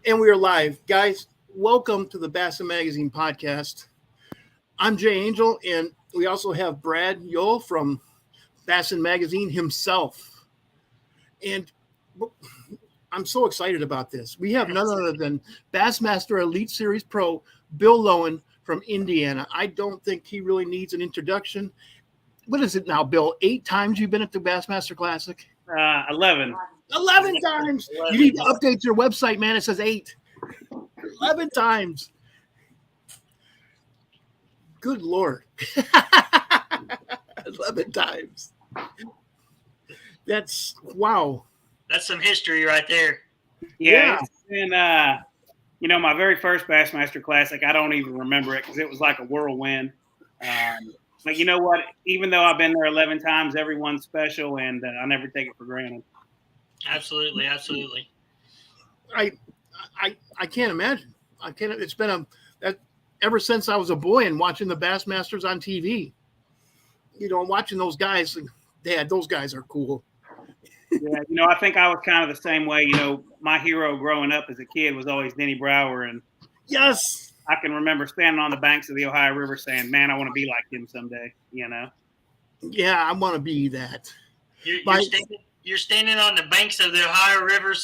And we are live. Guys, welcome to the Bassin Magazine podcast. I'm Jay Angel, and we also have Brad Yole from Bassin Magazine himself. And I'm so excited about this. We have none other than Bassmaster Elite Series Pro Bill Lowen from Indiana. I don't think he really needs an introduction. What is it now, Bill? 8 times you've been at the Bassmaster Classic? 11. 11 times. You need to update your website, man. It says 8. 11 times. Good Lord. 11 times. That's wow. That's some history right there. Yeah. It's been, my very first Bassmaster Classic, I don't even remember it because it was like a whirlwind. But you know what? Even though I've been there 11 times, everyone's special, and I never take it for granted. Absolutely. I can't imagine. I can't. It's been ever since I was a boy and watching the Bassmasters on TV. Watching those guys. Dad, those guys are cool. Yeah, I think I was kind of the same way. My hero growing up as a kid was always Denny Brower, and yes. I can remember standing on the banks of the Ohio River saying, "Man, I want to be like him someday." Yeah, I want to be that. You're standing on the banks of the Ohio River,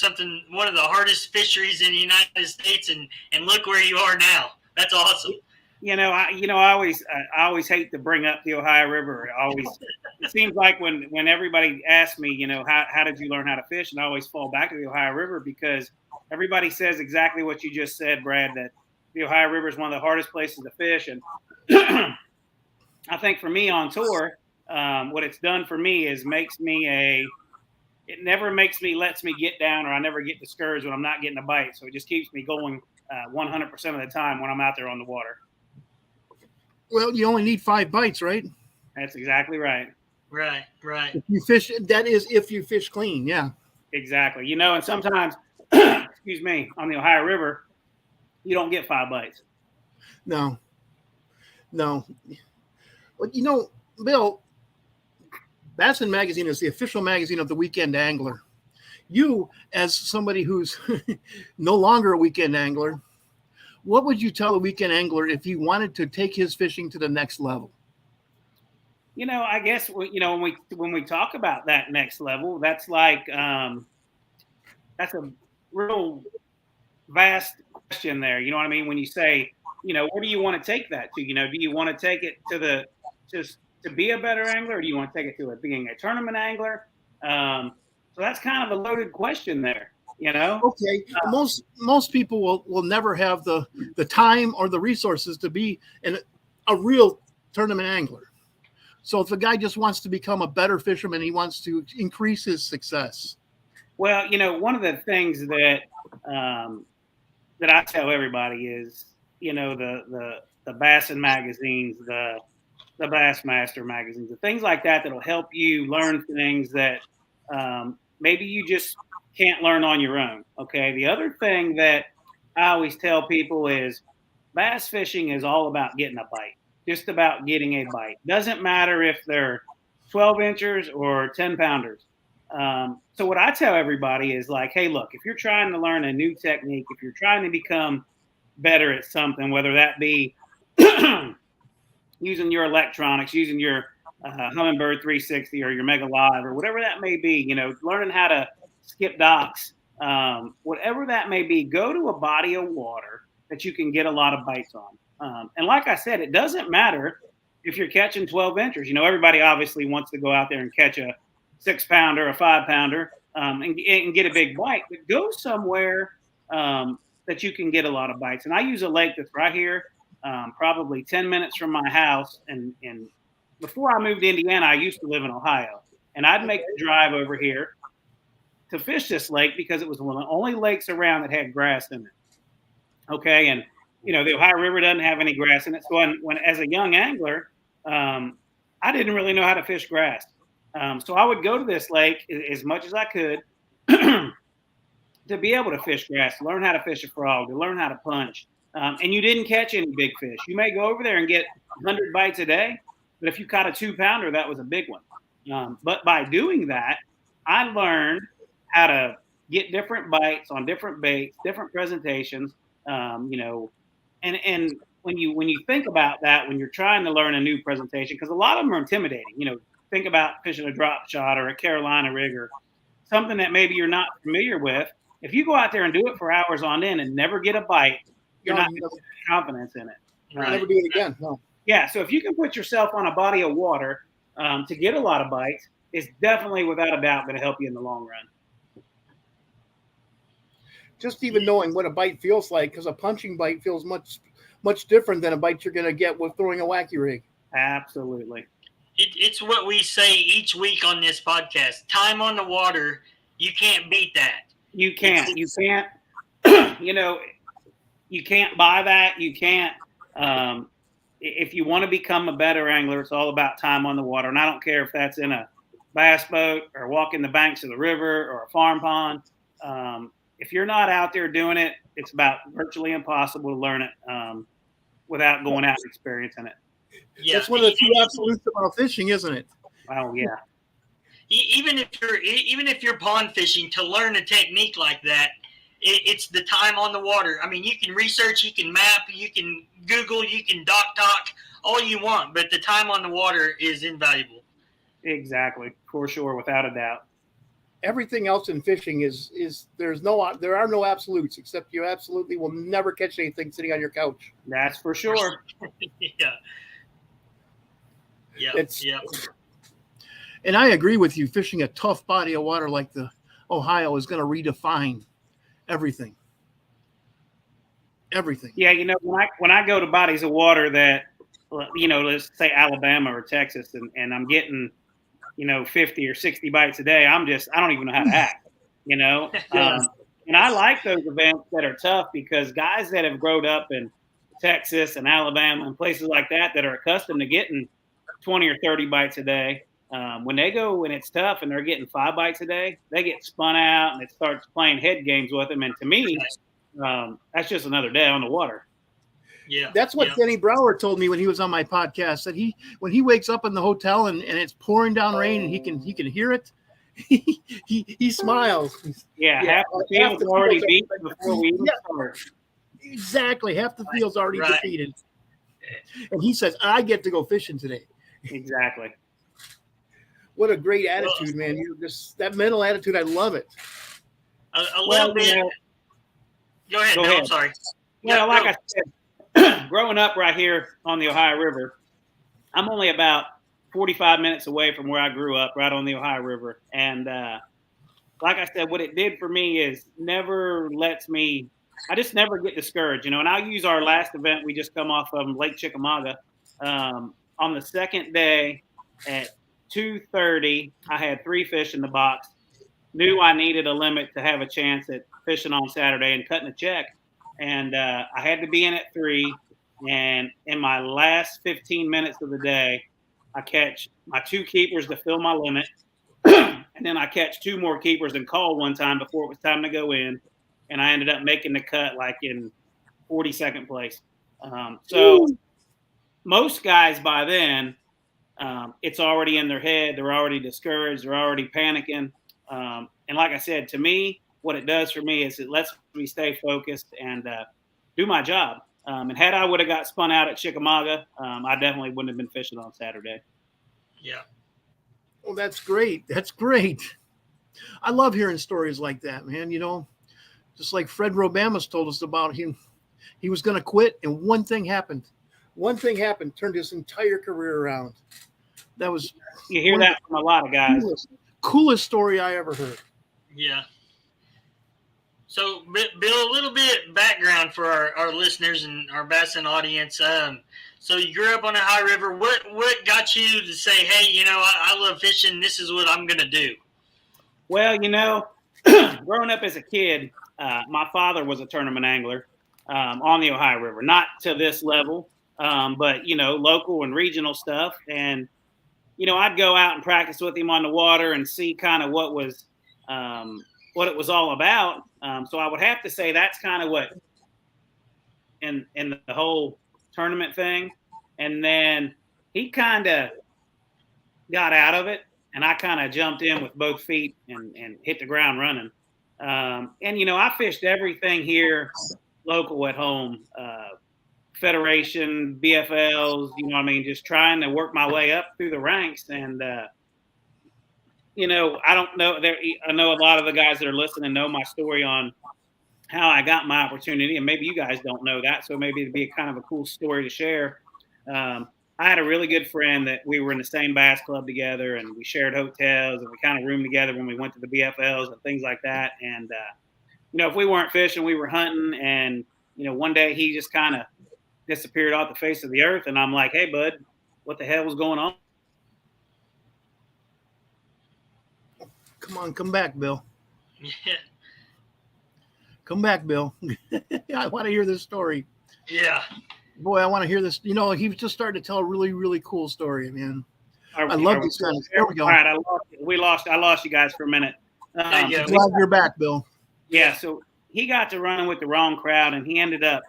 one of the hardest fisheries in the United States, and look where you are now. That's awesome. I always hate to bring up the Ohio River. It seems like when everybody asks me, how did you learn how to fish, and I always fall back to the Ohio River because everybody says exactly what you just said, Brad, that the Ohio River is one of the hardest places to fish. And I think for me on tour, what it's done for me is lets me get down, or I never get discouraged when I'm not getting a bite. So it just keeps me going 100% of the time when I'm out there on the water. Well, you only need 5 bites, right? That's exactly right. Right. If you fish, that is if you fish clean, yeah. Exactly. And sometimes, excuse me, on the Ohio River, you don't get 5 bites. No. But Bill, Bassin Magazine is the official magazine of the weekend angler. You, as somebody who's no longer a weekend angler, what would you tell a weekend angler if he wanted to take his fishing to the next level? I guess when we talk about that next level, that's like that's a real vast question there. You know what I mean? When you say, where do you want to take that to? Do you want to take it to to be a better angler, or do you want to take it to being a tournament angler? So that's kind of a loaded question there. Okay. Most people will never have the time or the resources to be a real tournament angler. So if a guy just wants to become a better fisherman, he wants to increase his success. Well, one of the things that that I tell everybody is, the Bassin magazines, the Bassmaster magazines, the things like that that'll help you learn things that maybe you just can't learn on your own. Okay. The other thing that I always tell people is bass fishing is all about getting a bite, just about getting a bite. Doesn't matter if they're 12 inchers or 10 pounders. So what I tell everybody is like, hey, look, if you're trying to learn a new technique, if you're trying to become better at something, whether that be using your electronics, using your Humminbird 360 or your Mega Live or whatever that may be, learning how to skip docks, whatever that may be, go to a body of water that you can get a lot of bites on. And like I said, it doesn't matter if you're catching 12 inchers. Everybody obviously wants to go out there and catch a 6-pounder, a 5-pounder, and get a big bite, but go somewhere that you can get a lot of bites. And I use a lake that's right here, probably 10 minutes from my house. And before I moved to Indiana, I used to live in Ohio, and I'd make the drive over here to fish this lake because it was one of the only lakes around that had grass in it. Okay. And, the Ohio River doesn't have any grass in it. So when as a young angler, I didn't really know how to fish grass. So I would go to this lake as much as I could to be able to fish grass, to learn how to fish a frog, to learn how to punch. And you didn't catch any big fish. You may go over there and get 100 bites a day, but if you caught a 2-pounder, that was a big one. But by doing that, I learned how to get different bites on different baits, different presentations. And when you think about that, when you're trying to learn a new presentation, because a lot of them are intimidating. Think about fishing a drop shot or a Carolina rig or something that maybe you're not familiar with. If you go out there and do it for hours on end and never get a bite, you're not going to have confidence in it. Never do it again. No. Yeah. So if you can put yourself on a body of water to get a lot of bites, it's definitely without a doubt going to help you in the long run. Just even knowing what a bite feels like, because a punching bite feels much different than a bite you're going to get with throwing a wacky rig. Absolutely. It's what we say each week on this podcast. Time on the water, you can't beat that. You can't. You can't. You can't buy that. You can't. If you want to become a better angler, it's all about time on the water. And I don't care if that's in a bass boat or walking the banks of the river or a farm pond. If you're not out there doing it, it's about virtually impossible to learn it without going out and experiencing it. Yeah, that's one of the two absolutes about fishing, isn't it? Oh yeah. Even if you're pond fishing, to learn a technique like that, it's the time on the water. I mean, you can research, you can map, you can Google, you can talk all you want, but the time on the water is invaluable. Exactly, for sure, without a doubt. Everything else in fishing is there are no absolutes, except you absolutely will never catch anything sitting on your couch. That's for sure. Yeah. And I agree with you. Fishing a tough body of water like the Ohio is going to redefine everything. Everything. Yeah, when I go to bodies of water that, let's say Alabama or Texas, and I'm getting, 50 or 60 bites a day, I don't even know how to act, and I like those events that are tough because guys that have grown up in Texas and Alabama and places like that are accustomed to getting 20 or 30 bites a day, when they go and it's tough and they're getting 5 bites a day, they get spun out and it starts playing head games with them. And to me, that's just another day on the water. Yeah, that's what Denny Brower told me when he was on my podcast. That when he wakes up in the hotel and it's pouring down rain and he can hear it, he smiles. Yeah, half the field's already beat before we even start. Exactly, half the field's already defeated. And he says, "I get to go fishing today." Exactly. What a great attitude, man! That mental attitude, I love it. A little bit. Go ahead. I'm sorry. Well, like I said, growing up right here on the Ohio River, I'm only about 45 minutes away from where I grew up, right on the Ohio River. And like I said, what it did for me is I just never get discouraged, and I'll use our last event we just come off of Lake Chickamauga. On the second day at 2:30, I had 3 fish in the box, knew I needed a limit to have a chance at fishing on Saturday and cutting a check. And I had to be in at 3. And in my last 15 minutes of the day, I catch my 2 keepers to fill my limit. And then I catch 2 more keepers and call one time before it was time to go in. And I ended up making the cut like in 42nd place. So most guys by then, it's already in their head. They're already discouraged. They're already panicking. And like I said, to me, what it does for me is it lets me stay focused and do my job. And had I would have got spun out at Chickamauga, I definitely wouldn't have been fishing on Saturday. Yeah. Well, that's great. That's great. I love hearing stories like that, man. Just like Fred Robamas told us about him. He was going to quit, and one thing happened. Turned his entire career around. That was you hear that from a lot of guys. Coolest story I ever heard. Yeah. So, Bill, a little bit background for our listeners and our Bassin audience. So you grew up on the Ohio River. What got you to say, hey, I love fishing. This is what I'm going to do? Well, growing up as a kid, my father was a tournament angler on the Ohio River. Not to this level, but, local and regional stuff. And, I'd go out and practice with him on the water and see kind of what it was all about. So I would have to say that's kind of what in the whole tournament thing. And then he kind of got out of it, and I kind of jumped in with both feet and hit the ground running. And, you know, I fished everything here local at home, Federation, BFLs, you know what I mean, just trying to work my way up through the ranks. And, you know, I don't know, I know a lot of the guys that are listening know my story on how I got my opportunity, and maybe you guys don't know that, so maybe it'd be a kind of a cool story to share. I had a really good friend that we were in the same bass club together, and we shared hotels, and we kind of roomed together when we went to the BFLs and things like that. And you know, if we weren't fishing, we were hunting, and you know, one day he just kind of disappeared off the face of the earth, and I'm like, "Hey, bud, what the hell was going on?" Come on, come back, Bill. Yeah. Come back, Bill. I want to hear this story. Yeah. Boy, I want to hear this. You know, he was just starting to tell a really, really cool story, man. I love these guys. There we go. All right, I lost you guys for a minute. Glad you're back, Bill. Yeah, so he got to running with the wrong crowd, and he ended up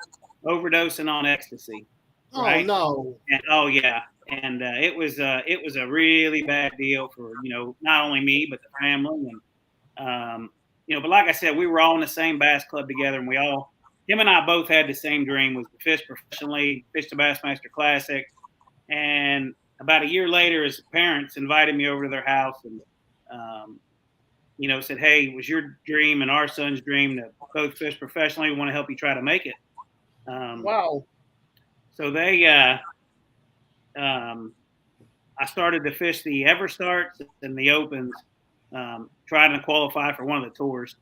overdosing on ecstasy. Right? Oh no! And, oh yeah, and it was a really bad deal for, you know, not only me but the family. And you know, but like I said, we were all in the same bass club together, and him and I both had the same dream, was to fish professionally, fish the Bassmaster Classic. And about a year later, his parents invited me over to their house and, you know, said, "Hey, it was your dream and our son's dream to both fish professionally. We want to help you try to make it." Wow. So I started to fish the Everstarts and the Opens, trying to qualify for one of the tours.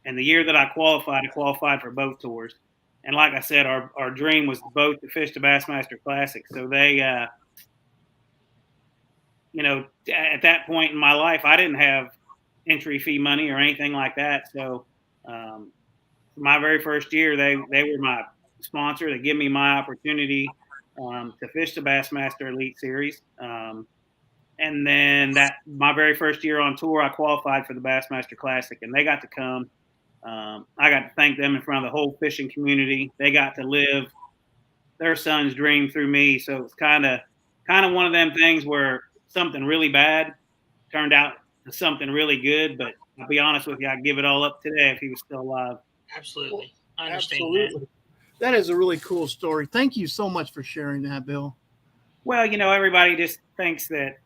And the year that I qualified for both tours. And like I said, our dream was both to fish the Bassmaster Classic. So they, you know, at that point in my life, I didn't have entry fee money or anything like that. So my very first year, they were my sponsor. They give me my opportunity to fish the Bassmaster Elite Series. And then my very first year on tour, I qualified for the Bassmaster Classic, and they got to come. I got to thank them in front of the whole fishing community. They got to live their son's dream through me. So it's kind of one of them things where something really bad turned out to something really good. But I'll be honest with you, I'd give it all up today if he was still alive. Absolutely. I understand Absolutely. That is a really cool story. Thank you so much for sharing that, Bill. Well, you know, everybody just thinks that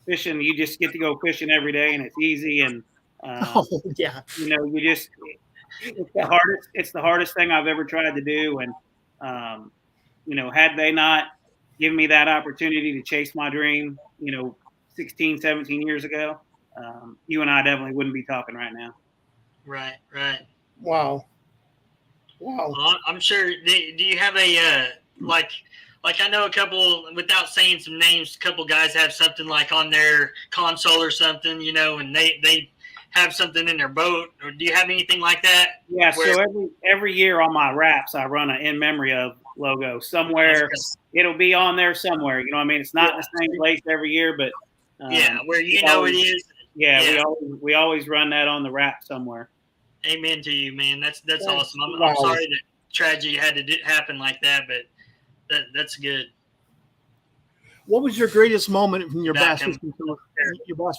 fishing, you just get to go fishing every day and it's easy. And, yeah, you know, it's the hardest thing I've ever tried to do. And, you know, had they not given me that opportunity to chase my dream, you know, 16, 17 years ago, you and I definitely wouldn't be talking right now. Right. Wow. Well, I'm sure. Do you have a like I know a couple, without saying some names, a couple guys have something like on their console or something, you know, and they have something in their boat, or do you have anything like that? Yeah. So every year on my wraps, I run an in memory of logo somewhere. It'll be on there somewhere. You know what I mean? It's not in the same place every year, but where you know it is. Yeah. We always run that on the wrap somewhere. Amen to you, man. That's awesome. I'm sorry that tragedy had to happen like that, but that's good. What was your greatest moment in your bass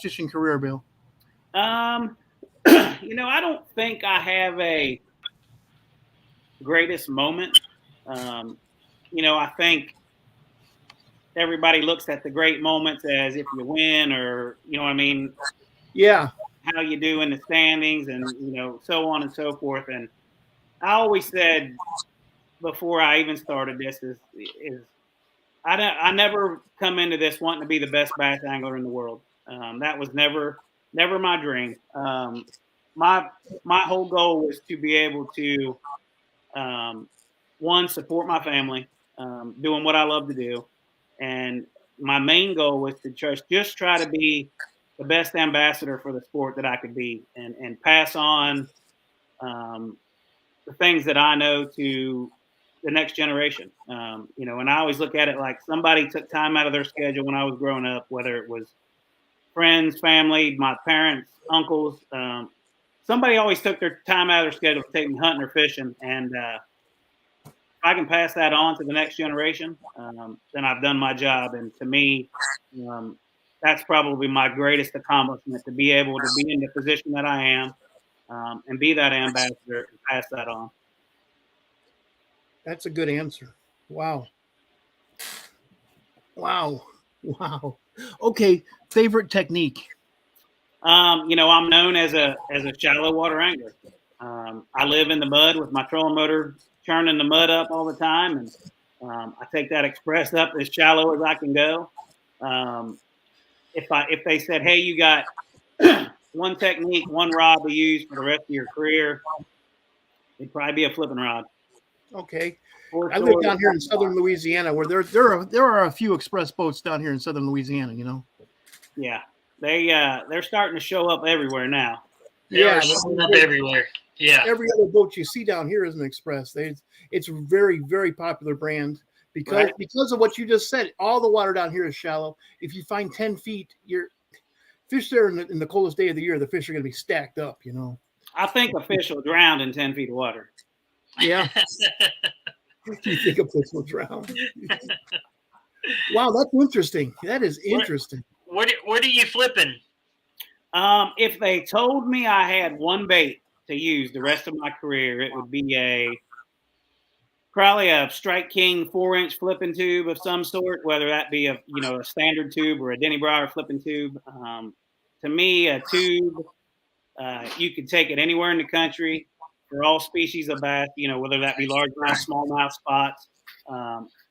fishing career, Bill? You know, I don't think I have a greatest moment. You know, I think everybody looks at the great moments as if you win, or, you know what I mean? Yeah. How you do in the standings, and, you know, so on and so forth. And I always said before I even started this is I never come into this wanting to be the best bass angler in the world. That was never my dream. My whole goal was to be able to, one, support my family, doing what I love to do, and my main goal was to just try to be the best ambassador for the sport that I could be, and pass on the things that I know to the next generation. You know, and I always look at it like somebody took time out of their schedule when I was growing up, whether it was friends, family, my parents, uncles. Somebody always took their time out of their schedule to take me hunting or fishing. And if I can pass that on to the next generation, then I've done my job. And to me, that's probably my greatest accomplishment, to be able to be in the position that I am, and be that ambassador and pass that on. That's a good answer. Wow. Wow. Wow. Okay. Favorite technique? I'm known as a shallow water angler. I live in the mud with my trolling motor, churning the mud up all the time, and I take that express up as shallow as I can go. If they said, "Hey, you got one technique, one rod to use for the rest of your career," it'd probably be a flipping rod. Okay. For I live sure. down here in southern Louisiana, where there are a few express boats down here in southern Louisiana. Yeah, they're starting to show up everywhere now. They are showing up everywhere. Yeah. Every other boat you see down here is an express. It's a very, very popular brand because of what you just said. All the water down here is shallow. If you find 10 feet, your fish there in the coldest day of the year, the fish are going to be stacked up. I think a fish will drown in 10 feet of water. Yeah. You think a fish will drown? Wow, that's interesting. That is interesting. What are you flipping? If they told me I had one bait to use the rest of my career, it would be probably a Strike King 4-inch flipping tube of some sort, whether that be a standard tube or a Denny Brauer flipping tube. To me, a tube, you could take it anywhere in the country for all species of bass, whether that be largemouth, smallmouth spots,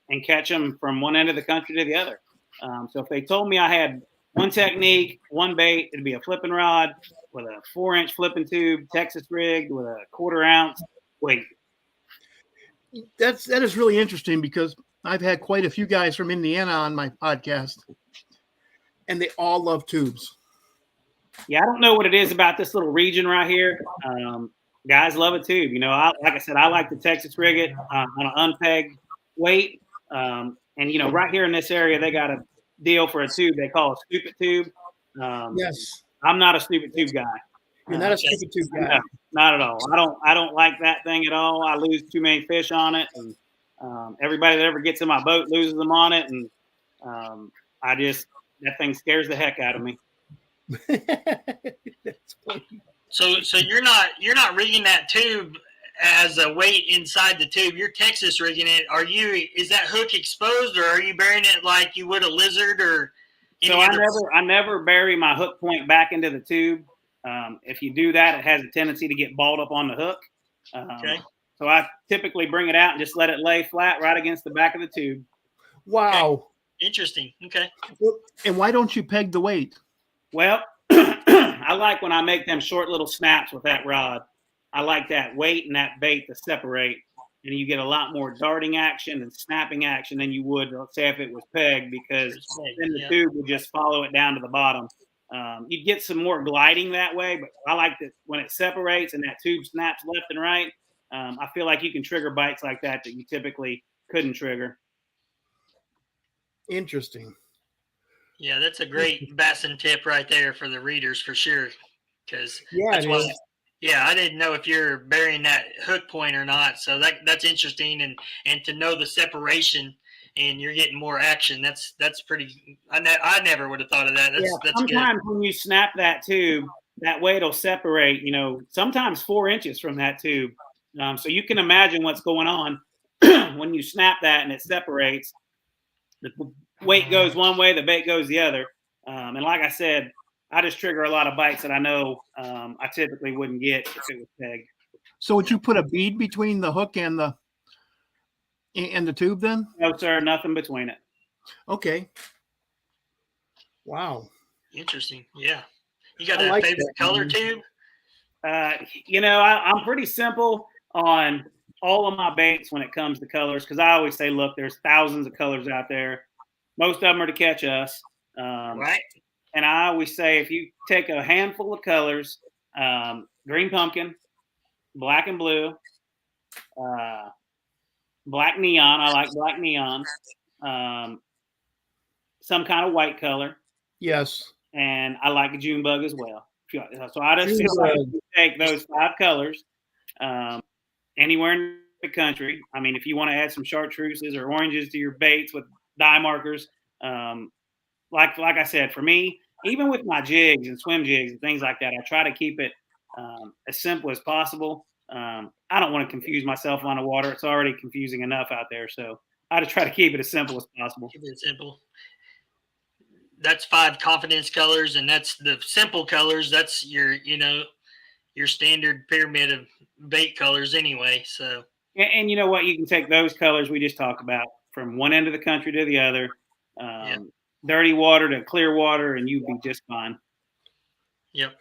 and catch them from one end of the country to the other. So if they told me I had one technique, one bait, it'd be a flipping rod with a 4-inch flipping tube, Texas rigged with a 1/4 ounce weight. That is really interesting, because I've had quite a few guys from Indiana on my podcast, and they all love tubes. Yeah, I don't know what it is about this little region right here. Guys love a tube. Like I said, I like to Texas rig it on an unpegged weight. And right here in this area, they got a deal for a tube they call a stupid tube. Yes, I'm not a stupid tube guy. you're not a stupid tube guy. No, not at all. I don't like that thing at all. I lose too many fish on it, and everybody that ever gets in my boat loses them on it, and that thing scares the heck out of me. That's funny. So you're not rigging that tube as a weight inside the tube. You're Texas rigging it. Is that hook exposed, or are you burying it like you would a lizard or? So I never bury my hook point back into the tube. If you do that, it has a tendency to get balled up on the hook. Okay. So I typically bring it out and just let it lay flat right against the back of the tube. Wow. Okay. Interesting. Okay. And why don't you peg the weight? Well, I like when I make them short little snaps with that rod. I like that weight and that bait to separate, and you get a lot more darting action and snapping action than you would, let's say, if it was pegged, because then the tube would just follow it down to the bottom. You'd get some more gliding that way, but I like that when it separates and that tube snaps left and right. I feel like you can trigger bites like that you typically couldn't trigger. Interesting. Yeah, that's a great bassin tip right there for the readers, for sure. Because I didn't know if you're burying that hook point or not. So that's interesting, and to know the separation and you're getting more action. That's pretty. I never would have thought of that. That's sometimes good. When you snap that tube, that weight will separate. Sometimes 4 inches from that tube. So you can imagine what's going on when you snap that and it separates. The weight goes one way, the bait goes the other. And like I said, I just trigger a lot of bites that I know I typically wouldn't get if it was pegged. So would you put a bead between the hook and the tube then? No, sir, nothing between it. Okay. Wow. Interesting. Yeah. You got a favorite color tube? I'm pretty simple on all of my baits when it comes to colors, because I always say, look, there's thousands of colors out there. Most of them are to catch us. Right. And I always say, if you take a handful of colors, green pumpkin, black and blue, black neon. I like black neon. Some kind of white color. Yes. And I like a June bug as well. So I just feel like you take those 5 colors anywhere in the country. I mean, if you want to add some chartreuses or oranges to your baits with dye markers, like I said, for me, even with my jigs and swim jigs and things like that, I try to keep it as simple as possible. I don't want to confuse myself on the water. It's already confusing enough out there. So I just try to keep it as simple as possible. Keep it simple. That's 5 confidence colors, and that's the simple colors. That's your standard pyramid of bait colors anyway. So, and you know what? You can take those colors we just talked about from one end of the country to the other, dirty water to clear water, and you'd be just fine. Yep.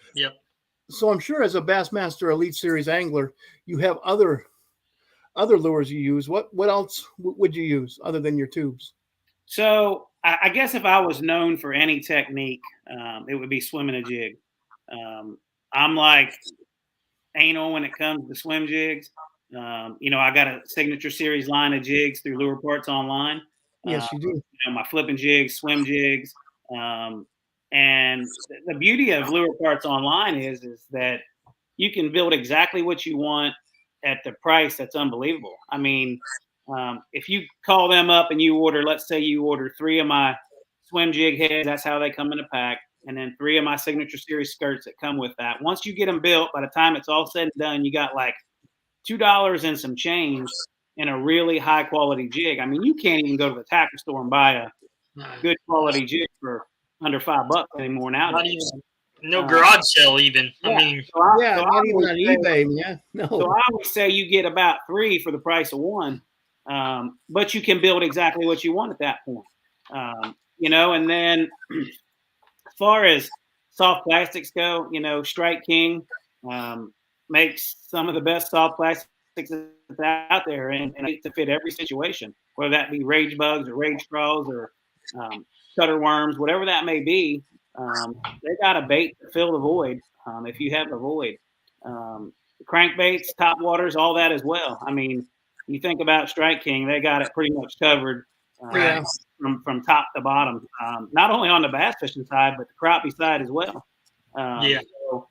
So I'm sure as a Bassmaster Elite Series angler, you have other lures you use. What else would you use other than your tubes? So I guess if I was known for any technique, it would be swimming a jig. I'm like anal when it comes to swim jigs. I got a signature series line of jigs through Lure Parts Online. Yes, you do. My flipping jigs, swim jigs. And the beauty of Lure Parts Online is that you can build exactly what you want at the price that's unbelievable. I mean, if you call them up and you order, let's say you order 3 of my swim jig heads, that's how they come in a pack, and then 3 of my signature series skirts that come with that. Once you get them built, by the time it's all said and done, you got like $2 and some change in a really high quality jig. I mean, you can't even go to the tackle store and buy a good quality jig for under $5 anymore nowadays. No garage sale even. Yeah. I mean, not even on eBay. Yeah, no. So I would say you get about 3 for the price of 1, but you can build exactly what you want at that point. And then as far as soft plastics go, Strike King makes some of the best soft plastics that's out there, and to fit every situation, whether that be rage bugs or rage straws or cutter worms, whatever that may be. They got a bait to fill the void if you have a void. Crankbaits, top waters, all that as well. I mean, you think about Strike King, they got it pretty much covered from top to bottom, not only on the bass fishing side, but the crappie side as well. So,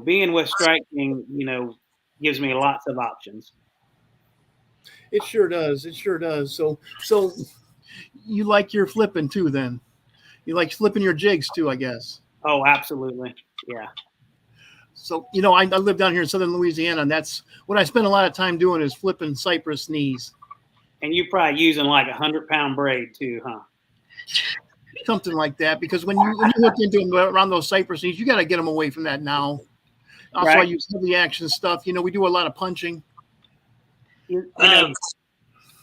being with Strike King, gives me lots of options. It sure does. So you like your flipping too, then? You like flipping your jigs too, I guess. Oh, absolutely. Yeah. So, I live down here in southern Louisiana, and that's what I spend a lot of time doing is flipping cypress knees. And you're probably using like 100-pound braid too, huh? Something like that, because when you look into them around those cypress knees, you got to get them away from that now. Also, right. I use heavy action stuff. We do a lot of punching.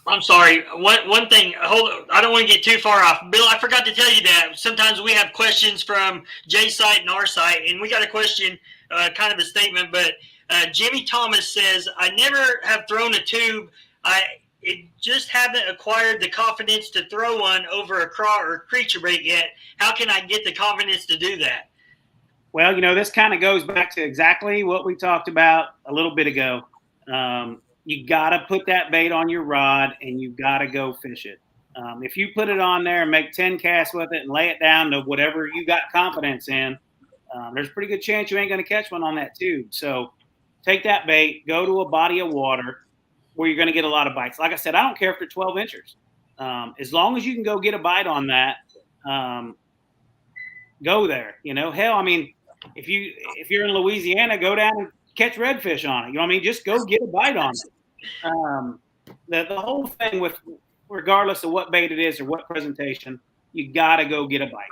I'm sorry. One thing. Hold on. I don't want to get too far off. Bill, I forgot to tell you that sometimes we have questions from Jay's site and our site, and we got a question, kind of a statement. But Jimmy Thomas says, "I never have thrown a tube. It just haven't acquired the confidence to throw one over a craw or creature bait yet. How can I get the confidence to do that?" Well, this kind of goes back to exactly what we talked about a little bit ago. You got to put that bait on your rod and you got to go fish it. If you put it on there and make 10 casts with it and lay it down to whatever you got confidence in, there's a pretty good chance you ain't going to catch one on that tube. So take that bait, go to a body of water where you're going to get a lot of bites. Like I said, I don't care if they're 12 inchers. As long as you can go get a bite on that, go there. Hell, I mean, if you're in Louisiana, go down and catch redfish on it. You know what I mean? Just go get a bite on it. The whole thing with, regardless of what bait it is or what presentation, you got to go get a bite.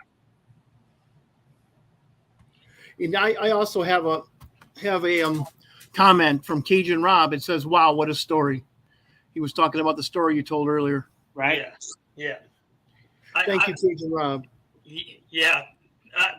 And I also have a comment from Cajun Rob. It says, "Wow, what a story." He was talking about the story you told earlier. Right? Yeah. Thank you, Cajun Rob. Yeah.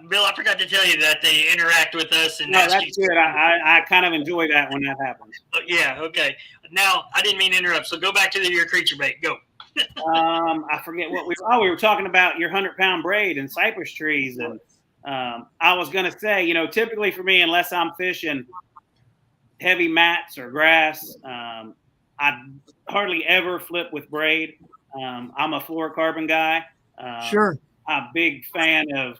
Bill, I forgot to tell you that they interact with us. And no, that's good. I kind of enjoy that when that happens. Yeah, okay. Now, I didn't mean to interrupt, so go back to your creature bait. Go. I forget what we were talking about your 100-pound braid and cypress trees. And I was going to say, typically for me, unless I'm fishing heavy mats or grass, I hardly ever flip with braid. I'm a fluorocarbon guy. Sure. I'm a big fan of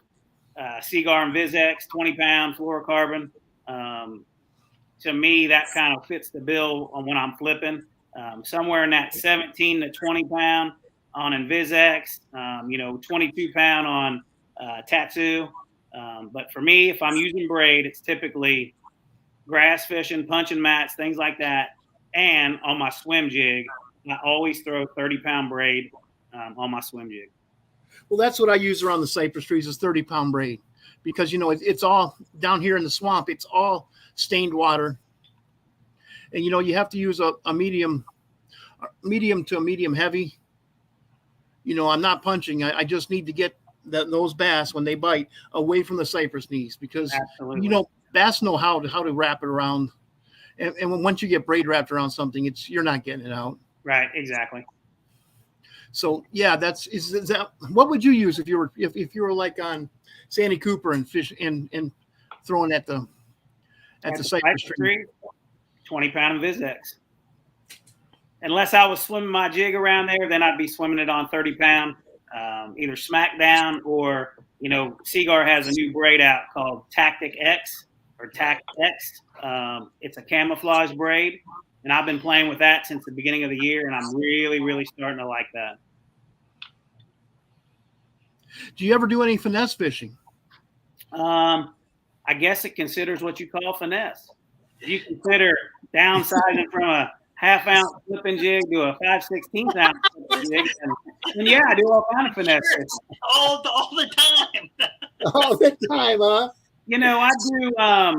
Seagar and VizX 20-pound fluorocarbon. To me, that kind of fits the bill on when I'm flipping. Somewhere in that 17 to 20 pound, on InvisX, 22 pound on Tattoo. But for me, if I'm using braid, it's typically grass fishing, punching mats, things like that. And on my swim jig, I always throw 30-pound braid on my swim jig. Well, that's what I use around the cypress trees is 30-pound braid, because it's all down here in the swamp. It's all stained water, and you have to use a medium to a medium heavy. I'm not punching. I just need to get those bass when they bite away from the cypress knees, because Absolutely. Bass know how to wrap it around, and once you get braid wrapped around something, you're not getting it out. Right, exactly. So yeah, is that what would you use if you were like on Sandy Cooper and fish and throwing at the cypress tree? 20-pound InvisX. Unless I was swimming my jig around there, then I'd be swimming it on 30-pound, either smack down or Seagar has a new braid out called Tactic X or Tac X. It's a camouflage braid, and I've been playing with that since the beginning of the year, and I'm really, really starting to like that. Do you ever do any finesse fishing? I guess it considers what you call finesse. You consider downsizing from a half-ounce flipping jig to a 5/16 ounce flipping jig, and yeah, I do all kind of finesse fishing. All the time. All the time, huh? I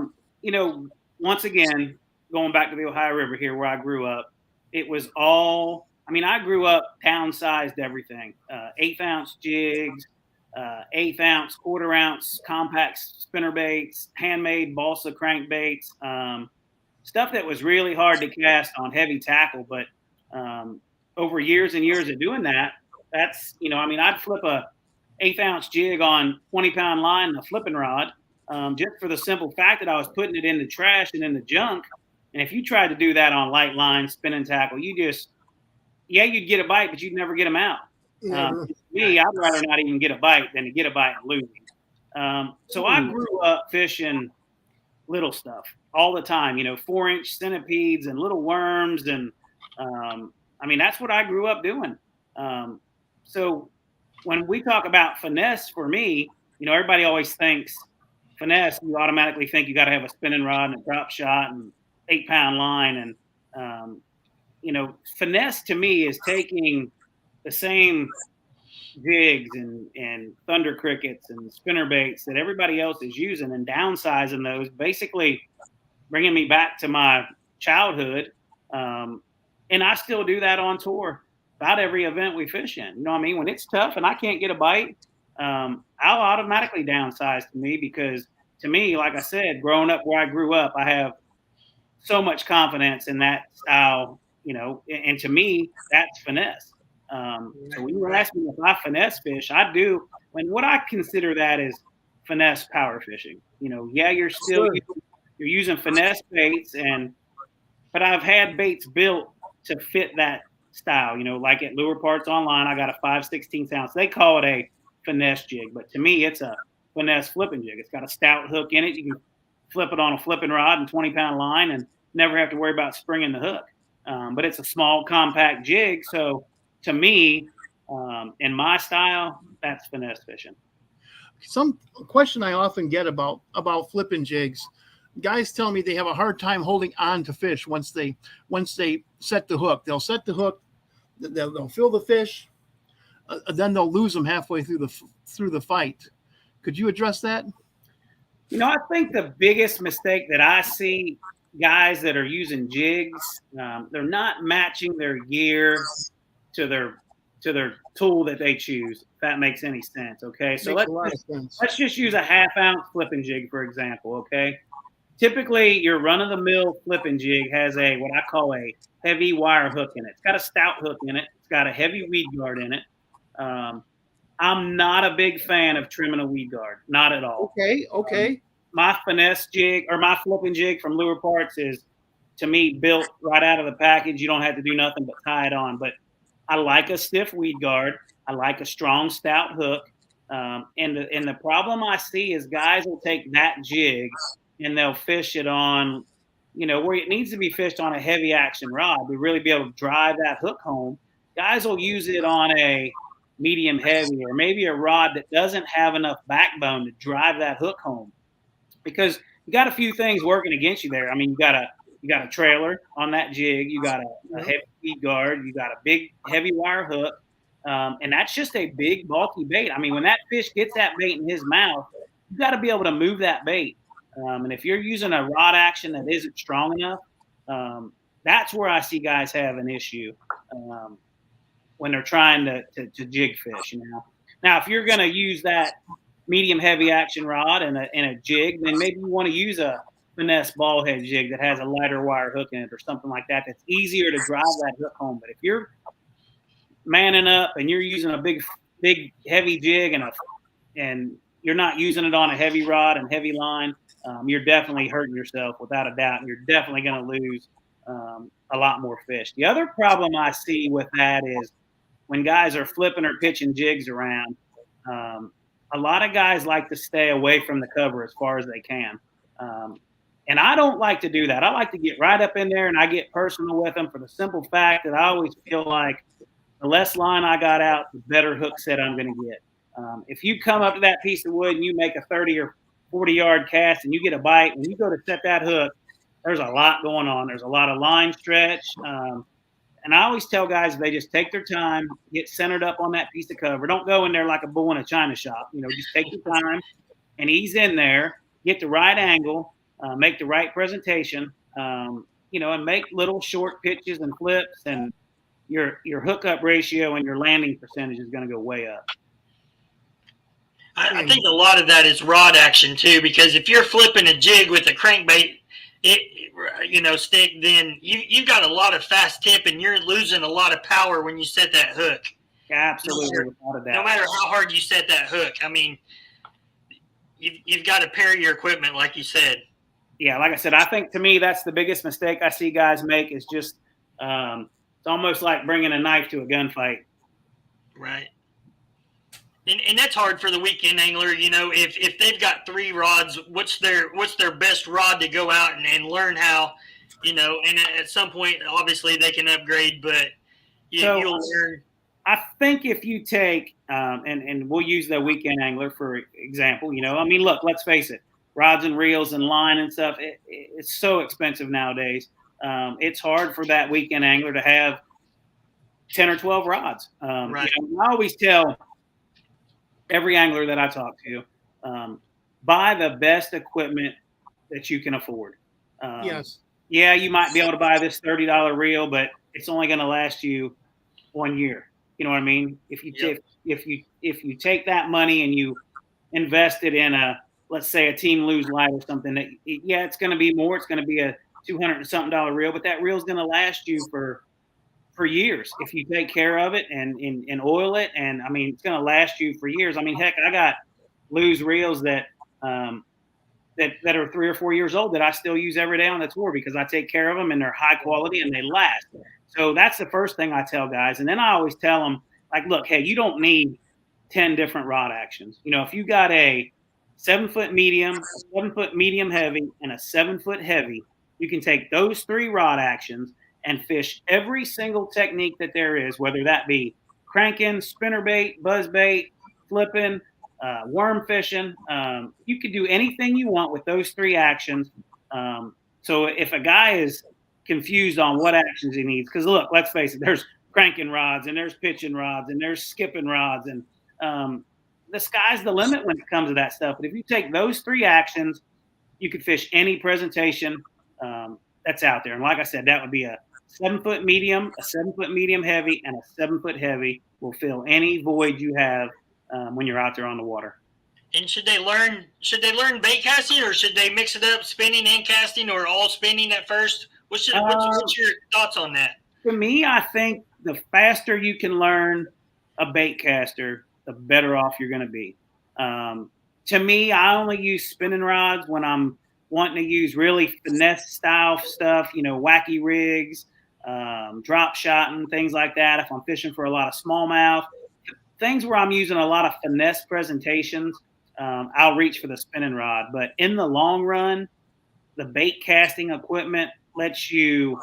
do. Once again, going back to the Ohio River here, where I grew up, it was all. I grew up downsized everything: 1/8 ounce jigs, 1/8 ounce, 1/4 ounce compact spinner baits, handmade balsa crankbaits, stuff that was really hard to cast on heavy tackle. But over years and years of doing that, I'd flip a 1/8 ounce jig on 20-pound line and a flipping rod, just for the simple fact that I was putting it in the trash and in the junk. And if you tried to do that on light line, spinning tackle, you'd get a bite, but you'd never get them out. Me, I'd rather not even get a bite than to get a bite and lose them. So I grew up fishing little stuff all the time, 4-inch centipedes and little worms. And that's what I grew up doing. So when we talk about finesse, for me, everybody always thinks finesse, you automatically think you got to have a spinning rod and a drop shot and 8-pound line. And, finesse to me is taking the same jigs and thunder crickets and spinner baits that everybody else is using and downsizing those, basically bringing me back to my childhood. And I still do that on tour about every event we fish in. When it's tough and I can't get a bite, I'll automatically downsize to me, because to me, like I said, growing up where I grew up, I have so much confidence in that style, and to me, that's finesse. So when you ask me if I finesse fish, I do. And what I consider that is finesse power fishing. You're still using finesse baits, but I've had baits built to fit that style. Like at Lure Parts Online, I got a 5/16 ounce. They call it a finesse jig, but to me, it's a finesse flipping jig. It's got a stout hook in it. You can flip it on a flipping rod and 20-pound line and never have to worry about springing the hook. But it's a small, compact jig. So to me, in my style, that's finesse fishing. Some question I often get about flipping jigs. Guys tell me they have a hard time holding on to fish once they set the hook. They'll set the hook, they'll feel the fish, then they'll lose them halfway through the fight. Could you address that? I think the biggest mistake that I see guys that are using jigs, they're not matching their gear to their tool that they choose, if that makes any sense. Okay. So let's just use a 1/2 ounce flipping jig, for example. Okay. Typically your run-of-the-mill flipping jig has what I call a heavy wire hook in it. It's got a stout hook in it. It's got a heavy weed guard in it. I'm not a big fan of trimming a weed guard. Not at all. Okay. My finesse jig or my flipping jig from Lure Parts is, to me, built right out of the package. You don't have to do nothing but tie it on. But I like a stiff weed guard. I like a strong, stout hook. And the problem I see is guys will take that jig and they'll fish it on, where it needs to be fished on a heavy action rod to really be able to drive that hook home. guys will use it on a medium heavy or maybe a rod that doesn't have enough backbone to drive that hook home, because you got a few things working against you there. I mean, you got a trailer on that jig, you got a heavy feed guard, you got a big heavy wire hook, and that's just a big bulky bait. I mean, when that fish gets that bait in his mouth, you got to be able to move that bait. And if you're using a rod action that isn't strong enough, that's where I see guys have an issue when they're trying to jig fish. Now if you're going to use that medium heavy action rod in a jig, then maybe you want to use a finesse ball head jig that has a lighter wire hook in it or something like that. That's easier to drive that hook home. But if you're manning up and you're using a big heavy jig and you're not using it on a heavy rod and heavy line, you're definitely hurting yourself without a doubt, and you're definitely going to lose a lot more fish. The other problem I see with that is when guys are flipping or pitching jigs around, a lot of guys like to stay away from the cover as far as they can. And I don't like to do that. I like to get right up in there and I get personal with them for the simple fact that I always feel like the less line I got out, the better hook set I'm going to get. If you come up to that piece of wood and you make a 30 or 40-yard cast and you get a bite, when you go to set that hook, there's a lot going on. There's a lot of line stretch. And I always tell guys, if they just take their time, get centered up on that piece of cover. Don't go in there like a bull in a china shop. Just take your time and ease in there, get the right angle, make the right presentation, and make little short pitches and flips, and your hookup ratio and your landing percentage is going to go way up. I think a lot of that is rod action too, because if you're flipping a jig with a crankbait, stick, then you've got a lot of fast tip and you're losing a lot of power when you set that hook. Absolutely, no matter how hard you set that hook. I mean, you've got to pair your equipment, like you said. Yeah, like I said, I think to me that's the biggest mistake I see guys make is just it's almost like bringing a knife to a gunfight. Right. And that's hard for the weekend angler. If they've got 3 rods, what's their best rod to go out and learn how, and at some point, obviously they can upgrade, but you'll learn. I think if you take, and we'll use the weekend angler for example, look, let's face it, rods and reels and line and stuff, it's so expensive nowadays. It's hard for that weekend angler to have 10 or 12 rods. Right. I always tell every angler that I talk to, buy the best equipment that you can afford. Yes. Yeah, you might be able to buy this $30 reel, but it's only going to last you 1 year. You know what I mean? If you take that money and you invest it in let's say a Team Lose Light or something, it's going to be more. It's going to be a $200 and something reel, but that reel's going to last you for years if you take care of it and oil it. And I mean, it's going to last you for years. I mean, heck, I got Lose reels that are 3 or 4 years old that I still use every day on the tour because I take care of them and they're high quality and they last. So that's the first thing I tell guys. And then I always tell them, like, look, hey, you don't need 10 different rod actions. If you got a 7-foot medium, a 7-foot medium heavy, and a 7-foot heavy, you can take those 3 rod actions and fish every single technique that there is, whether that be cranking, spinnerbait, buzzbait, flipping, worm fishing. You can do anything you want with those 3 actions. So if a guy is confused on what actions he needs, because look, let's face it, there's cranking rods and there's pitching rods and there's skipping rods, and the sky's the limit when it comes to that stuff. But if you take those 3 actions, you could fish any presentation that's out there. And like I said, that would be a 7-foot medium, a 7-foot medium heavy, and a 7-foot heavy will fill any void you have when you're out there on the water. And should they learn bait casting, or should they mix it up, spinning and casting, or all spinning at first? What's your thoughts on that? For me, I think the faster you can learn a bait caster, the better off you're going to be. To me, I only use spinning rods when I'm wanting to use really finesse style stuff, wacky rigs, drop shotting, things like that. If I'm fishing for a lot of smallmouth, things where I'm using a lot of finesse presentations, I'll reach for the spinning rod. But in the long run, the bait casting equipment lets you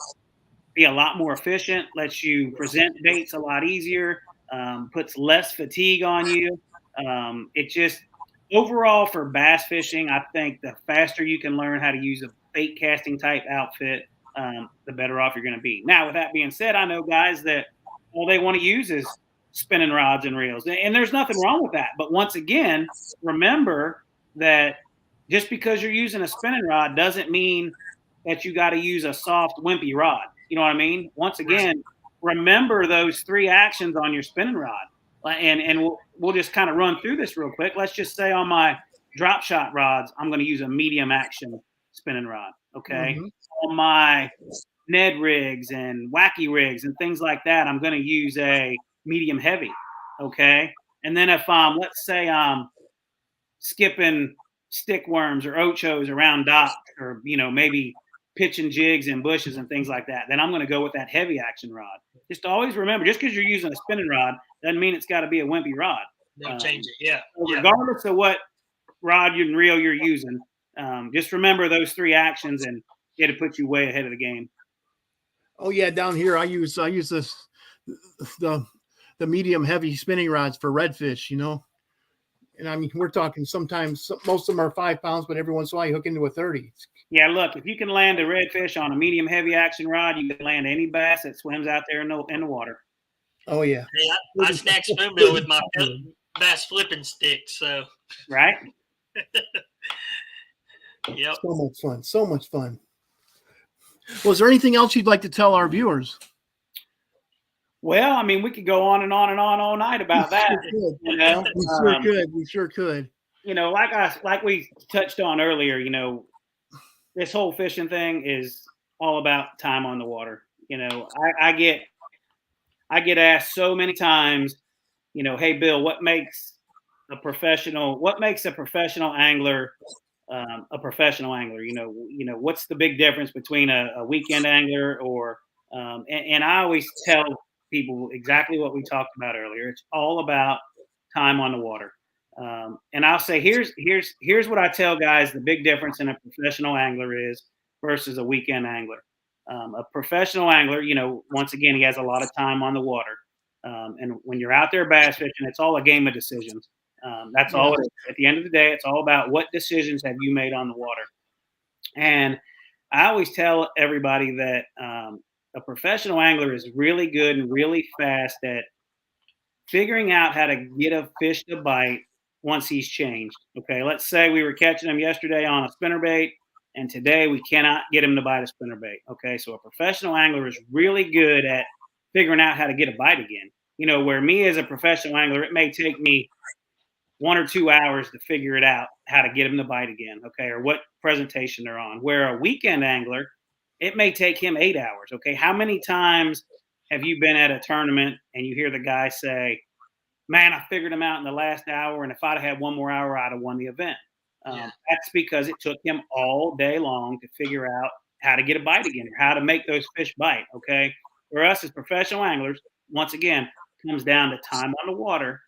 be a lot more efficient, lets you present baits a lot easier, puts less fatigue on you. It just overall for bass fishing, I think the faster you can learn how to use a bait casting type outfit, the better off you're going to be. Now, with that being said, I know guys that all they want to use is spinning rods and reels, and there's nothing wrong with that. But once again, remember that just because you're using a spinning rod doesn't mean that you got to use a soft, wimpy rod. You know what I mean? Once again, remember those 3 actions on your spinning rod. And we'll just kind of run through this real quick. Let's just say on my drop shot rods, I'm going to use a medium action spinning rod. Okay. Mm-hmm. On my Ned rigs and wacky rigs and things like that, I'm going to use a medium heavy. Okay. And then if let's say I'm skipping stick worms or ochos around docks, or maybe pitching jigs and bushes and things like that, then I'm going to go with that heavy action rod. Just always remember, just because you're using a spinning rod doesn't mean it's got to be a wimpy rod. They'll change it. Yeah. Regardless of what rod and reel you're using, just remember those 3 actions, and it'll put you way ahead of the game. Oh yeah, down here I use the medium heavy spinning rods for redfish, and I mean we're talking sometimes most of them are 5 pounds, but every once in a while you hook into a 30. Yeah, look, if you can land a redfish on a medium heavy action rod, you can land any bass that swims out there in the water. Oh yeah. Hey, I snack spoonbill with my bass flipping stick, so right. Yep. So much fun. Well, is there anything else you'd like to tell our viewers? Well, I mean, we could go on and on and on all night about that. We sure could. Like we touched on earlier, this whole fishing thing is all about time on the water. I get asked so many times, hey Bill, what makes a professional angler a professional angler? What's the big difference between a weekend angler or and I always tell people exactly what we talked about earlier. It's all about time on the water. And I'll say here's what I tell guys the big difference in a professional angler is versus a weekend angler. A professional angler, once again, he has a lot of time on the water. And when you're out there bass fishing, it's all a game of decisions. That's all it is. At the end of the day, it's all about what decisions have you made on the water. And I always tell everybody that a professional angler is really good and really fast at figuring out how to get a fish to bite once he's changed. Okay, let's say we were catching him yesterday on a spinnerbait, and today we cannot get him to bite a spinnerbait. Okay, so a professional angler is really good at figuring out how to get a bite again. Where me as a professional angler, it may take me 1 or 2 hours to figure it out how to get him to bite again. Okay, or what presentation they're on. Where a weekend angler, it may take him 8 hours. Okay, how many times have you been at a tournament and you hear the guy say, man, I figured him out in the last hour, and if I'd have had 1 more hour, I'd have won the event. That's because it took him all day long to figure out how to get a bite again, or how to make those fish bite, okay? For us as professional anglers, once again, it comes down to time on the water.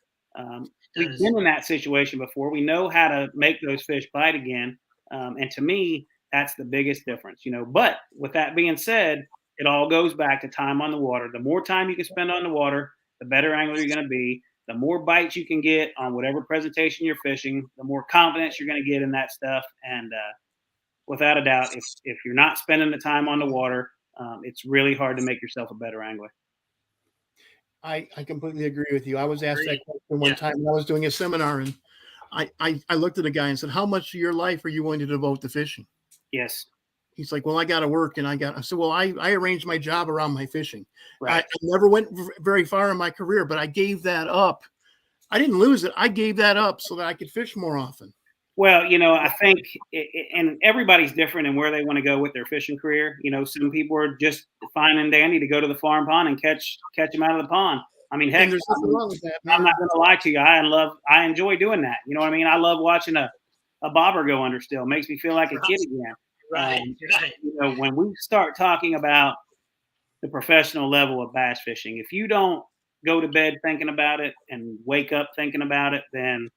We've been in that situation before. We know how to make those fish bite again. And to me, that's the biggest difference, But with that being said, it all goes back to time on the water. The more time you can spend on the water, the better angler you're going to be. The more bites you can get on whatever presentation you're fishing, the more confidence you're going to get in that stuff. And without a doubt, if you're not spending the time on the water, it's really hard to make yourself a better angler. I completely agree with you. I was asked that question one time when I was doing a seminar, and I looked at a guy and said, how much of your life are you going to devote to fishing? Yes. He's like, well, I got to work, and I said, well, I arranged my job around my fishing. Right. I never went very far in my career, but I gave that up. I didn't lose it. I gave that up so that I could fish more often. Well, I think, and everybody's different in where they want to go with their fishing career. Some people are just fine and dandy to go to the farm pond and catch them out of the pond. I mean, heck, there's nothing wrong with that, man. I'm not going to lie to you. I enjoy doing that. You know what I mean? I love watching a bobber go under still. It makes me feel like a kid again. Right. When we start talking about the professional level of bass fishing, if you don't go to bed thinking about it and wake up thinking about it, then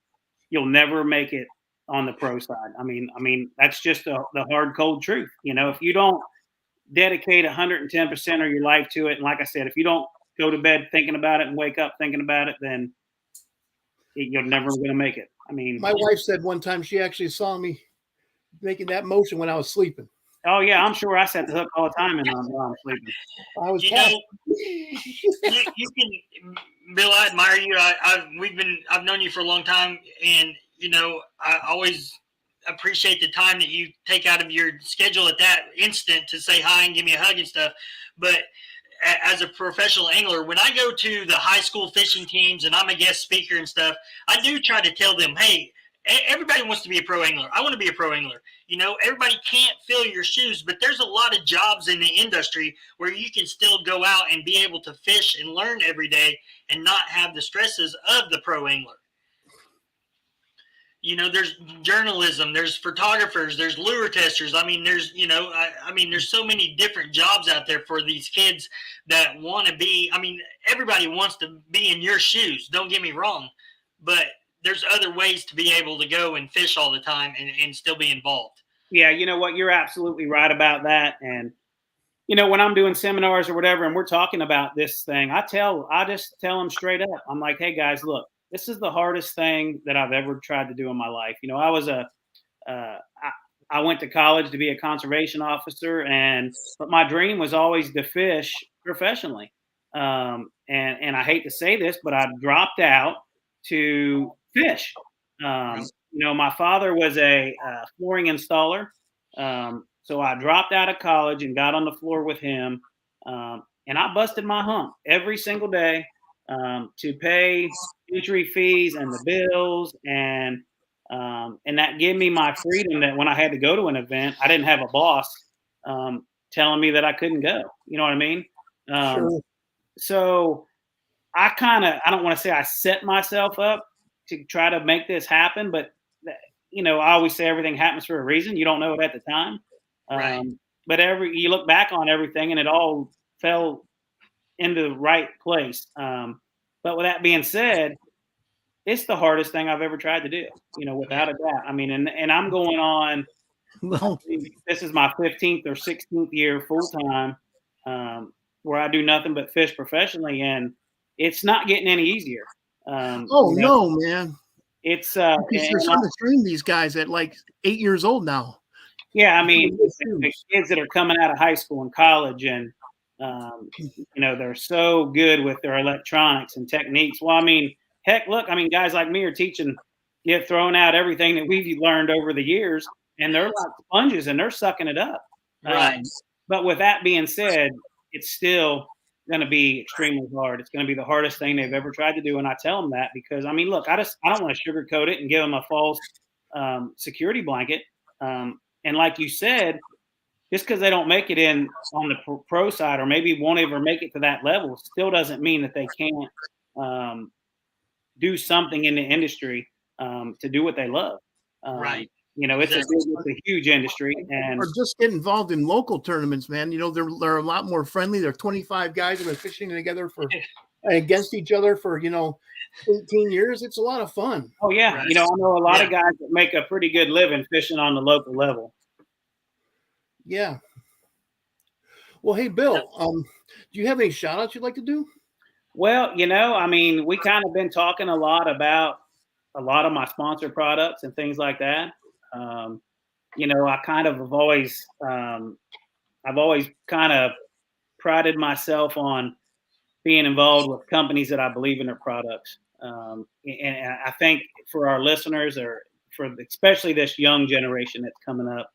you'll never make it on the pro side. I mean, that's just the hard, cold truth. If you don't dedicate 110% of your life to it. And like I said, if you don't go to bed thinking about it and wake up thinking about it, then you're never going to make it. I mean, my wife said one time she actually saw me making that motion when I was sleeping. oh yeah, I'm sure I set the hook all the time while I'm sleeping. I was You can, Bill, I admire you. I've known you for a long time, and I always appreciate the time that you take out of your schedule at that instant to say hi and give me a hug and stuff. But as a professional angler, when I go to the high school fishing teams and I'm a guest speaker and stuff, I do try to tell them, hey, everybody wants to be a pro angler. I want to be a pro angler. Everybody can't fill your shoes, but there's a lot of jobs in the industry where you can still go out and be able to fish and learn every day and not have the stresses of the pro angler. There's journalism, there's photographers, there's lure testers. I mean, there's so many different jobs out there for these kids that want to be. I mean, everybody wants to be in your shoes. Don't get me wrong, but there's other ways to be able to go and fish all the time and still be involved. Yeah, you know what? You're absolutely right about that. And, when I'm doing seminars or whatever, and we're talking about this thing, I just tell them straight up. I'm like, hey guys, look, this is the hardest thing that I've ever tried to do in my life. I went to college to be a conservation officer, but my dream was always to fish professionally. And I hate to say this, but I dropped out to fish. My father was a flooring installer. So I dropped out of college and got on the floor with him. And I busted my hump every single day to pay entry fees and the bills. And that gave me my freedom that when I had to go to an event, I didn't have a boss telling me that I couldn't go. You know what I mean? Sure. So I don't want to say I set myself up to try to make this happen, but I always say everything happens for a reason. You don't know it at the time. Right. But you look back on everything and it all fell into the right place. But with that being said, it's the hardest thing I've ever tried to do, without a doubt. I mean, and I'm going on, this is my 15th or 16th year full time, where I do nothing but fish professionally, and it's not getting any easier. No, man. It's you're starting to train these guys at like 8 years old now. Yeah, I mean, the kids that are coming out of high school and college, and they're so good with their electronics and techniques. Well, I mean, heck, look, I mean, guys like me are throwing out everything that we've learned over the years, and they're like sponges and they're sucking it up. Right. But with that being said, it's still going to be extremely hard. It's going to be the hardest thing they've ever tried to do. And I tell them that because, I mean, look, I don't want to sugarcoat it and give them a false security blanket. And like you said, just because they don't make it in on the pro side or maybe won't ever make it to that level still doesn't mean that they can't do something in the industry to do what they love. Right. It's a huge industry, and or just get involved in local tournaments, man. They're a lot more friendly. They're 25 guys that have been fishing together against each other for 18 years. It's a lot of fun. Oh yeah, right. I know a lot of guys that make a pretty good living fishing on the local level. Yeah. Well, hey Bill, do you have any shout outs you'd like to do? Well, I mean, we kind of been talking a lot about a lot of my sponsored products and things like that. I kind of have always, I've always kind of prided myself on being involved with companies that I believe in their products. And I think for our listeners, or for especially this young generation that's coming up,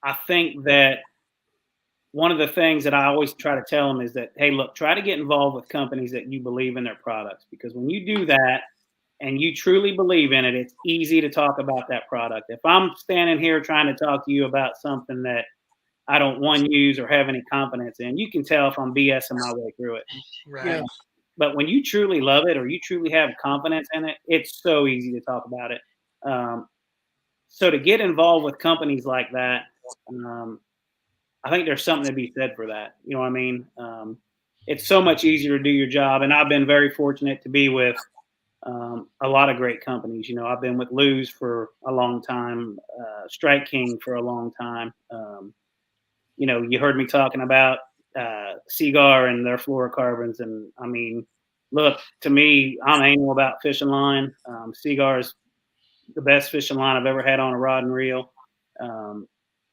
I think that one of the things that I always try to tell them is that, hey, look, try to get involved with companies that you believe in their products, because when you do that and you truly believe in it, it's easy to talk about that product. If I'm standing here trying to talk to you about something that I don't use or have any confidence in, you can tell if I'm BSing my way through it. Right. Yeah. But when you truly love it or you truly have confidence in it, it's so easy to talk about it. So to get involved with companies like that, I think there's something to be said for that. You know what I mean? It's so much easier to do your job. And I've been very fortunate to be with a lot of great companies. I've been with Lew's for a long time, Strike King for a long time. you heard me talking about Seagar and their fluorocarbons. And I mean, look, to me, I'm anal about fishing line. Seagar is the best fishing line I've ever had on a rod and reel,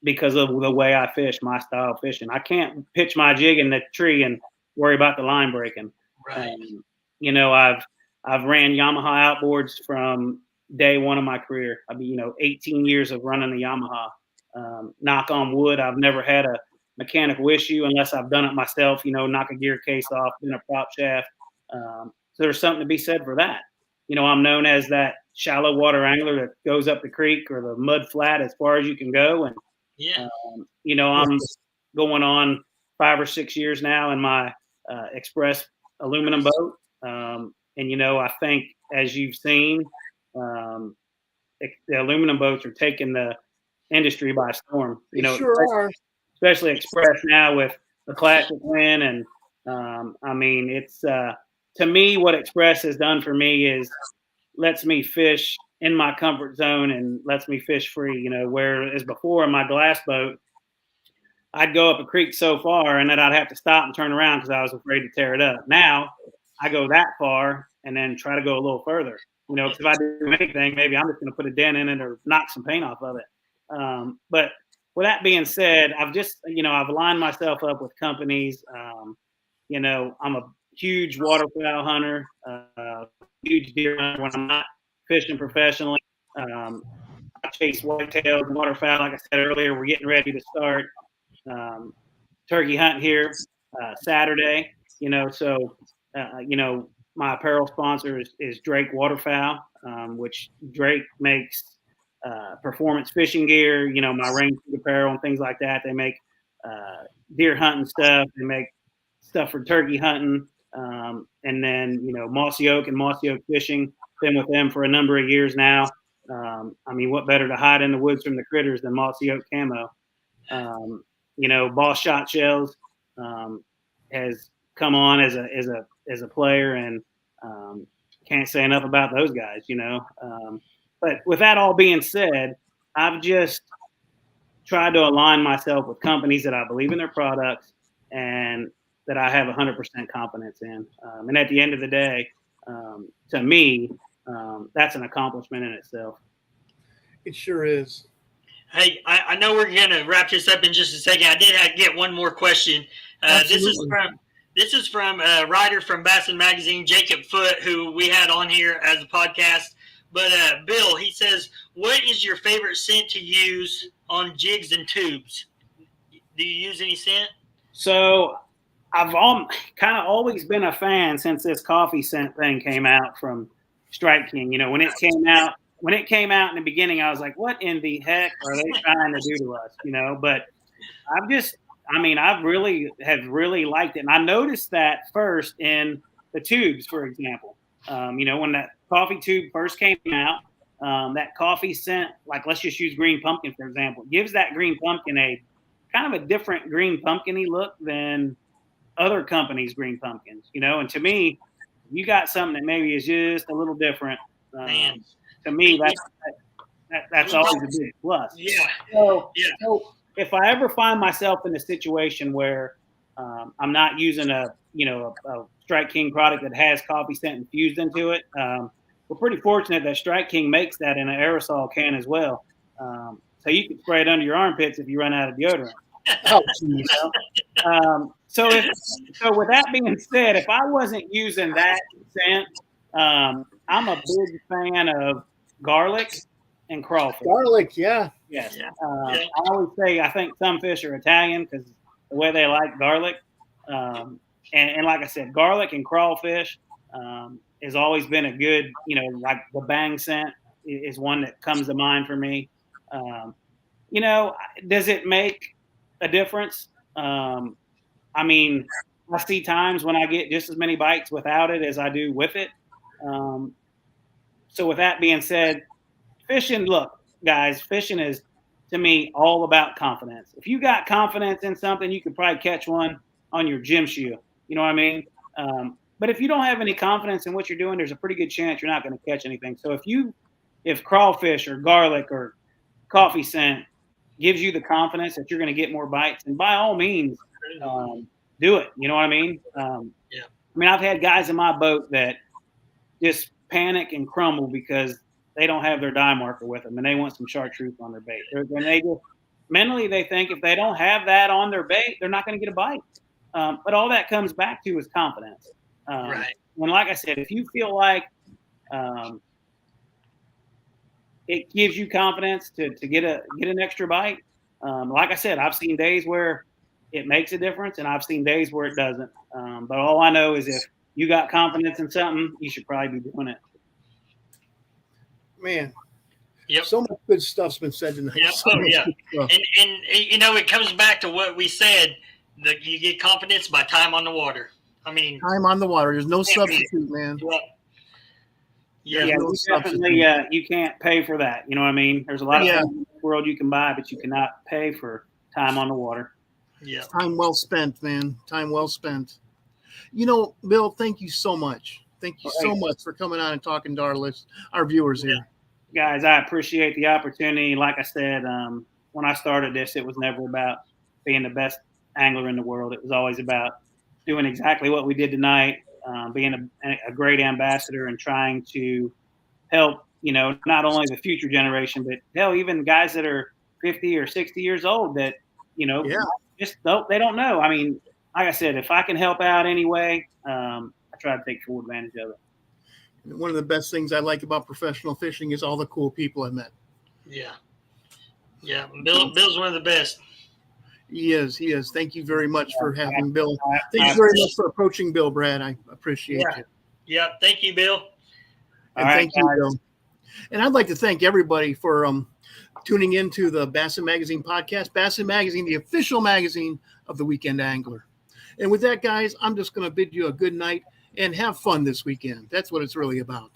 because of the way I fish, my style of fishing. I can't pitch my jig in the tree and worry about the line breaking. Right. I've ran Yamaha outboards from day one of my career. I mean, 18 years of running the Yamaha. Knock on wood, I've never had a mechanical issue unless I've done it myself, knock a gear case off in a prop shaft. So there's something to be said for that. I'm known as that shallow water angler that goes up the creek or the mud flat as far as you can go. And, Yeah. I'm going on 5 or 6 years now in my Express aluminum boat. And, I think as you've seen, the aluminum boats are taking the industry by storm. They sure are. Especially Express now with the Classic win. And I mean, it's to me, what Express has done for me is lets me fish in my comfort zone and lets me fish free. Whereas before in my glass boat, I'd go up a creek so far and then I'd have to stop and turn around because I was afraid to tear it up. Now I go that far and then try to go a little further. Because if I do anything, maybe I'm just going to put a dent in it or knock some paint off of it. But with that being said, I've just, I've aligned myself up with companies. I'm a huge waterfowl hunter, huge deer hunter when I'm not fishing professionally. I chase whitetails and waterfowl. Like I said earlier, we're getting ready to start turkey hunt here Saturday. So my apparel sponsor is Drake Waterfowl, which Drake makes performance fishing gear, my range apparel and things like that. They make deer hunting stuff. They make stuff for turkey hunting. And then, Mossy Oak and Mossy Oak Fishing, been with them for a number of years now. I mean, what better to hide in the woods from the critters than Mossy Oak camo? Boss Shot Shells has come on as a player, and can't say enough about those guys, But with that all being said, I've just tried to align myself with companies that I believe in their products and that I have 100% confidence in. And at the end of the day, to me, that's an accomplishment in itself. It sure is. Hey, I know we're going to wrap this up in just a second. I did get one more question. This is from a writer from Bassin Magazine, Jacob Foote, who we had on here as a podcast. But Bill, he says, what is your favorite scent to use on jigs and tubes? Do you use any scent? So I've kind of always been a fan since this coffee scent thing came out from Strike King. When it came out in the beginning, I was like, what in the heck are they trying to do to us? But I've really liked it. And I noticed that first in the tubes, for example. When that coffee tube first came out, that coffee scent, like let's just use green pumpkin, for example, gives that green pumpkin a kind of a different green pumpkin-y look than other companies' green pumpkins, and to me, you got something that maybe is just a little different. To me, that's always a big plus. Yeah. So if I ever find myself in a situation where I'm not using a Strike King product that has coffee scent infused into it, we're pretty fortunate that Strike King makes that in an aerosol can as well. So you can spray it under your armpits if you run out of deodorant. So with that being said, if I wasn't using that scent, I'm a big fan of garlic and crawfish. Garlic, yeah. Yes. I always say I think some fish are Italian because the way they like garlic. And like I said, garlic and crawfish has always been a good, like the bang scent is one that comes to mind for me. Does it make a difference? I see times when I get just as many bites without it as I do with it. So with that being said, fishing, look, guys, fishing is, to me, all about confidence. If you got confidence in something, you could probably catch one on your gym shoe. You know what I mean? But if you don't have any confidence in what you're doing, there's a pretty good chance you're not going to catch anything. So if crawfish or garlic or coffee scent gives you the confidence that you're going to get more bites, and by all means, do it. You know what I mean? Yeah. I mean, I've had guys in my boat that just panic and crumble because they don't have their dye marker with them and they want some chartreuse on their bait. And they just mentally they think if they don't have that on their bait, they're not going to get a bite. But all that comes back to is confidence. Right. And like I said, if you feel like it gives you confidence to get an extra bite, like I said, I've seen days where it makes a difference, and I've seen days where it doesn't. But all I know is if you got confidence in something, you should probably be doing it. Man, Yep. so much good stuff's been said tonight. Yep. So Oh, much yeah. good stuff. And you know, it comes back to what we said, that you get confidence by time on the water. I mean, Time on the water. There's no substitute, man. Yeah. Yeah, no you definitely you can't pay for that. You know what I mean? There's a lot of things in the world you can buy, but you cannot pay for time on the water. Yeah. Time well spent, man. Time well spent. You know, Bill, thank you so much. Thank you so much for coming on and talking to our viewers here. Guys, I appreciate the opportunity. Like I said, when I started this, it was never about being the best angler in the world. It was always about doing exactly what we did tonight, being a great ambassador and trying to help, you know, not only the future generation, but hell, even guys that are 50 or 60 years old that, you know, just they don't know. I mean, like I said, if I can help out anyway, I try to take full advantage of it. One of the best things I like about professional fishing is all the cool people I met. Yeah. Yeah. Bill's one of the best. He is. Thank you very much for having Bill. Thank you very much for approaching Bill, Brad. I appreciate you. Yeah. Thank you, Bill. And thank you, Bill. And I'd like to thank everybody for tuning into the Bassin Magazine podcast. Bassin Magazine, the official magazine of the Weekend Angler. And with that, guys, I'm just going to bid you a good night and have fun this weekend. That's what it's really about.